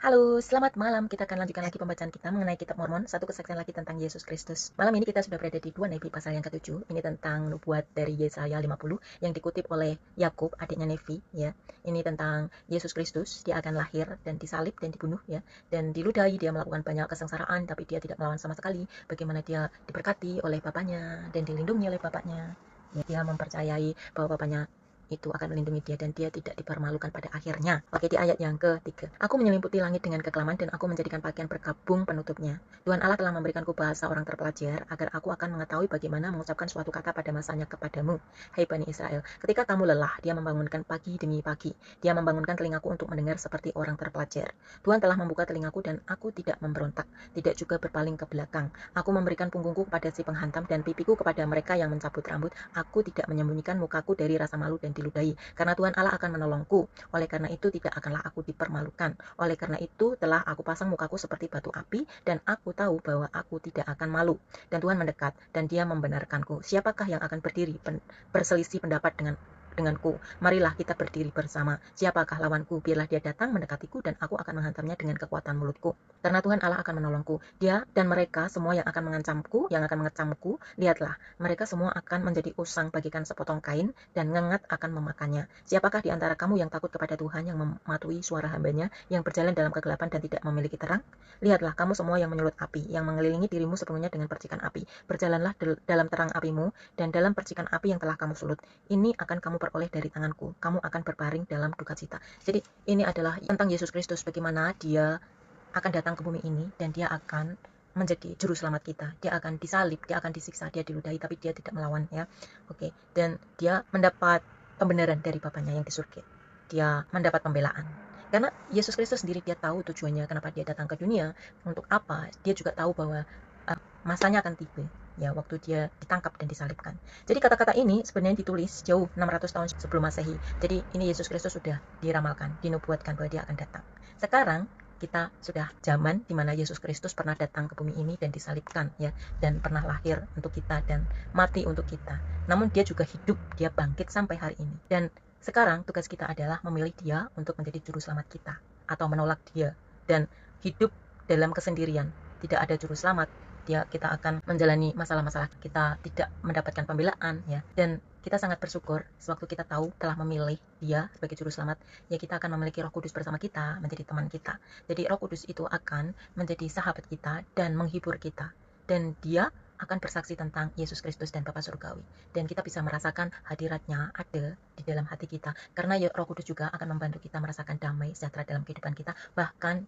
Halo, selamat malam. Kita akan lanjutkan lagi pembacaan kita mengenai Kitab Mormon, satu kesaksian lagi tentang Yesus Kristus. Malam ini kita sudah berada di 2 Nefi pasal yang ke-7. Ini tentang nubuat dari Yesaya 50 yang dikutip oleh Yakub, adiknya Nefi, ya. Ini tentang Yesus Kristus, dia akan lahir dan disalib dan dibunuh, ya. Dan diludahi, dia melakukan banyak kesengsaraan, tapi dia tidak melawan sama sekali. Bagaimana dia diberkati oleh bapaknya dan dilindungi oleh bapaknya. Ya, dia mempercayai bahwa bapaknya itu akan melindungi dia dan dia tidak dipermalukan pada akhirnya. Oke, di ayat yang ketiga. Aku menyelimuti langit dengan kekelaman dan aku menjadikan pakaian berkabung penutupnya. Tuhan Allah telah memberikanku bahasa orang terpelajar agar aku akan mengetahui bagaimana mengucapkan suatu kata pada masanya kepadamu, hai Bani Israel. Ketika kamu lelah, dia membangunkan pagi demi pagi. Dia membangunkan telingaku untuk mendengar seperti orang terpelajar. Tuhan telah membuka telingaku dan aku tidak memberontak, tidak juga berpaling ke belakang. Aku memberikan punggungku kepada si penghantam dan pipiku kepada mereka yang mencabut rambut. Aku tidak menyembunyikan mukaku dari rasa malu dan diludahi, karena Tuhan Allah akan menolongku. Oleh karena itu tidak akanlah aku dipermalukan. Oleh karena itu telah aku pasang mukaku seperti batu api dan aku tahu bahwa aku tidak akan malu. Dan Tuhan mendekat dan dia membenarkanku. Siapakah yang akan berdiri berselisih pendapat denganku? Marilah kita berdiri bersama. Siapakah lawanku? Biarlah dia datang mendekatiku dan aku akan menghantamnya dengan kekuatan mulutku. Karena Tuhan Allah akan menolongku. Dia dan mereka semua yang akan mengancamku, yang akan mengecamku, lihatlah, mereka semua akan menjadi usang bagikan sepotong kain dan ngengat akan memakannya. Siapakah di antara kamu yang takut kepada Tuhan, yang mematuhi suara hambanya, yang berjalan dalam kegelapan dan tidak memiliki terang? Lihatlah, kamu semua yang menyulut api, yang mengelilingi dirimu sepenuhnya dengan percikan api. Berjalanlah dalam terang apimu dan dalam percikan api yang telah kamu sulut. Ini akan kamu peroleh dari tanganku. Kamu akan berbaring dalam duka cita. Jadi ini adalah tentang Yesus Kristus, bagaimana dia akan datang ke bumi ini dan dia akan menjadi juru selamat kita. Dia akan disalib, dia akan disiksa, dia diludahi, tapi dia tidak melawan, ya. Oke, dan dia mendapat pembenaran dari Bapaknya yang di surga. Dia mendapat pembelaan. Karena Yesus Kristus sendiri, dia tahu tujuannya kenapa dia datang ke dunia, untuk apa. Dia juga tahu bahwa masanya akan tiba, ya, waktu dia ditangkap dan disalibkan. Jadi kata-kata ini sebenarnya ditulis jauh 600 tahun sebelum Masehi. Jadi ini Yesus Kristus sudah diramalkan, dinubuatkan bahwa dia akan datang. Sekarang kita sudah zaman di mana Yesus Kristus pernah datang ke bumi ini dan disalibkan, ya, dan pernah lahir untuk kita dan mati untuk kita. Namun dia juga hidup, dia bangkit sampai hari ini. Dan sekarang tugas kita adalah memilih dia untuk menjadi juru selamat kita atau menolak dia dan hidup dalam kesendirian. Tidak ada juru selamat, kita akan menjalani masalah-masalah, kita tidak mendapatkan pembelaan, ya. Dan kita sangat bersyukur sewaktu kita tahu telah memilih dia sebagai juru selamat, ya, kita akan memiliki Roh Kudus bersama kita, menjadi teman kita. Jadi Roh Kudus itu akan menjadi sahabat kita dan menghibur kita, dan dia akan bersaksi tentang Yesus Kristus dan Bapa Surgawi, dan kita bisa merasakan hadiratnya ada di dalam hati kita, karena Roh Kudus juga akan membantu kita merasakan damai sejahtera dalam kehidupan kita, bahkan